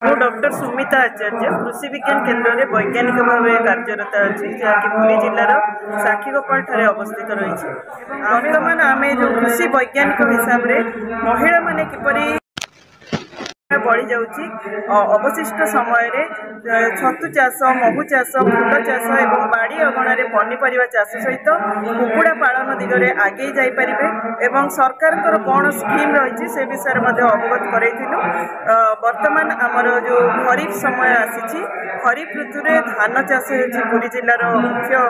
ମୁଁ ଡକ୍ଟର ସୁମିତା ଆଚାର୍ଯ୍ୟ କୃଷି ବିଜ୍ଞାନ କେନ୍ଦ୍ରରେ ବୈଜ୍ଞାନିକ ଭାବେ କାର୍ଯ୍ୟରତ ଅଛି, ଯାହାକି ପୁରୀ ଜିଲ୍ଲାର ସାକ୍ଷୀଗୋପାଳଠାରେ ଅବସ୍ଥିତ ରହିଛି। ଆମେ ଯେଉଁ କୃଷି ବୈଜ୍ଞାନିକ ହିସାବରେ ମହିଳାମାନେ କିପରି बढ़ी जाऊँगी अवशिष्ट समय छतु चाष महु चाष फूल चाष और बाड़ी अगणार पनीपरिया चाष सहित कुकुड़ा पालन दिगरे आगे जापर एवं सरकार कौन स्कीम रही से विषय में अवगत करइलु। वर्तमान आमर जो खरीफ समय आसी खरीफ ऋतु में धान चाष हो पुरी जिलार मुख्य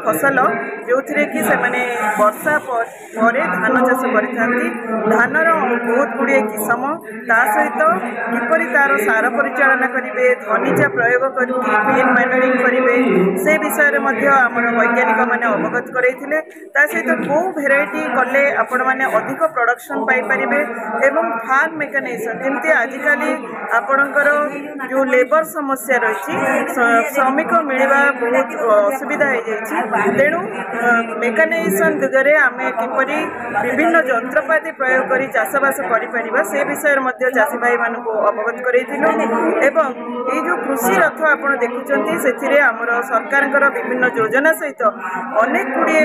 फसल जो थी कि से वर्षा पर धान चाष कर बहुत गुड़िए किसम ता सहित किपरि तार सार परिचालना करेंगे धनीचा प्रयोग ग्रीन मैनरिंग करेंगे से विषय में आमर वैज्ञानिक मैंने अवगत करते सहित कौ भेराइटी कले आपण मैंने अधिक प्रोडक्शन पाइपर एवं फार्म मेकानाइजेशन जमती आजिकल आपणकर जो लेबर समस्या रही श्रमिक मिलवा बहुत असुविधा हो तेणु मेकानाइजेशन दिगरे आम किपरि विभिन्न जंत्रपाति प्रयोग कर चाषबास कर से विषय में चाषी भाई मान अवगत करइथिलु एवं ये जो कृषि रथ आप देखुं से आमर सरकार विभिन्न योजना सहित अनेक गुड़िए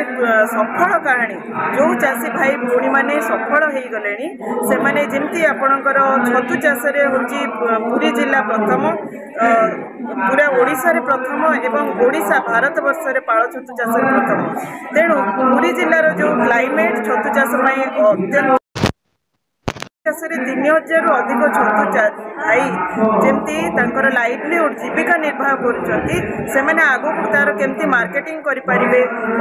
सफल कहानी जो चाषी भाई भौणी मैंने सफल हो गले से जमती आपणकर छतु चाष हूँ पुरी जिला प्रथम पूरा ओडिशा रे प्रथम एवं ओडिशा भारत वर्ष रे पाଳ छतु चाष प्रथम तेणु पुरी जिलार जो क्लाइमेट छतु चाष अत्यंत 3000 रु अधिक छतु भाई जमती लाइवलीहुड जीविका निर्वाह कर आगु तार केमती मार्केटिंग करें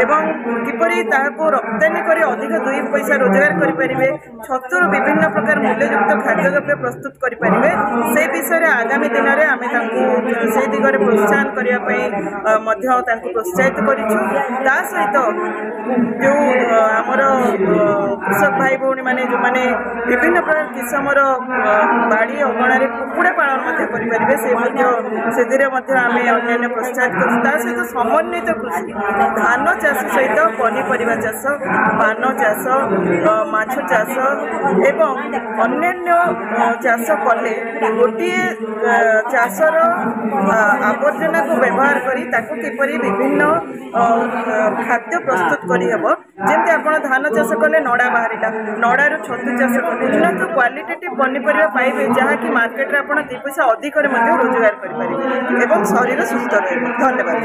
एवं किपरि ताको रप्तानी कर अधिक 2 पैसा रोजगार करें छतुर विभिन्न प्रकार मूल्ययुक्त खाद्यद्रव्य प्रस्तुत करें से विषय में आगामी दिन में आम से दिगरे प्रोत्साहन करने प्रोत्साहित करा सहित जो आमर कृषक भाई भौणी मैंने जो मैंने विभिन्न प्रकार किसम बाड़ी अगणार कुकुड़ा पालन करेंगे से आम अन्य प्रोत्साहित कर सहित समन्वित कृषि धान चाष सहित पनीपरिया चाष पान चाष माछ चाष एवं अन्य चाष कले गोटे चाषर आवर्जना को व्यवहार कर किपरि विभिन्न खाद्य प्रस्तुत करहब जमती आप धान चाष कले नड़ा बाहर नड़ारू छतु चाष कले क्वालिटेटिव पनीपरिया पाइबे जहाँकि मार्केट रे आपण 2 पैसा अधिक रोजगार करें शरीर सुस्थ रहे। धन्यवाद।